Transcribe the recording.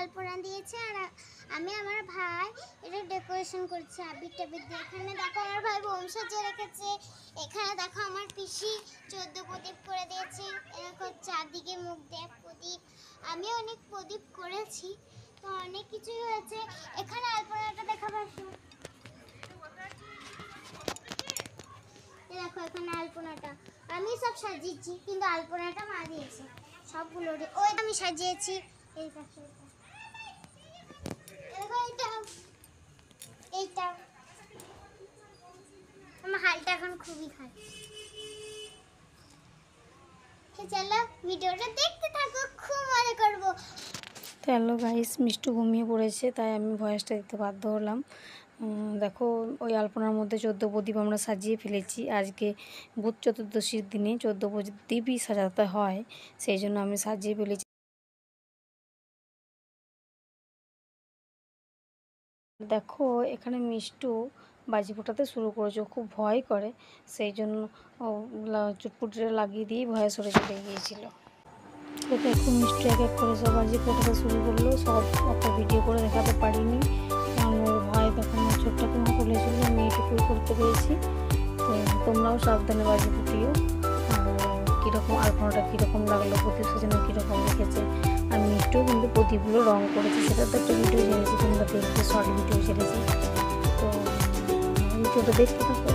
আলপনা দিয়েছে আর আমি আমার ভাই এটা ডেকোরেশন করছে আবির টাবির দিয়ে। এখানে দেখো আমার ভাই বোম সাজিয়ে রেখেছে। এখানে দেখো আমার পিসি 14 প্রদীপ করে দিয়েছে। এরকম চারদিকে মুখ দিয়ে প্রদীপ, আমি অনেক প্রদীপ করেছি, তো অনেক কিছুই হয়েছে। এখানে আলপনাটা দেখাবো। দেখো এখানে আলপনাটা আমি সব সাজিয়েছি, কিন্তু আলপনাটা মা দিয়েছে সবগুলো। ওই আমি সাজিয়েছি। এই পাশে এইটা আমার হালটা এখন খুবই খারাপ। চলো ভিডিওটা দেখতে থাকো, খুব মজা করবো। তো হ্যালো গাইস, মিষ্টু ঘুমিয়ে পড়েছে, তাই আমি ভয়েসটা দিতে বাধ্য হলাম। দেখো ওই আলপনার মধ্যে 14 প্রদীপ আমরা সাজিয়ে ফেলেছি। আজকে বুধ চতুর্দশীর দিনে 14 প্রদীপই সাজাতে হয়, সেই জন্য আমি সাজিয়ে ফেলেছি। দেখো এখানে মিষ্টু বাজি ফোটাতে শুরু করেছে, খুব ভয় করে, সেই জন্য চুটপুটিটা লাগিয়ে দিয়েই ভয়ে সরে চলে গিয়েছিল। তো দেখো মিষ্টি এক এক করে সব বাজি ফোটাতে শুরু করলো। সব একটা ভিডিও করে দেখাতে পারিনি, কারণ ওর ভয় তখন ছোট্ট কোনো তুলেছিল, আমি এইটুকুই করতে পেরেছি। তো তোমরাও সাবধানে বাজি ফুটিও। কীরকম আলপনাটা কীরকম লাগলো, প্রদীপ সাজানো কীরকম রেখেছে, আর মিষ্টিও কিন্তু প্রদীপগুলো রং করেছে, সেটা তো একটা ভিডিও ছেড়েছি, তোমরা দেখবে, শর্ট ভিডিও ছেড়েছি। তো ভিডিওটা দেখতে থাকো।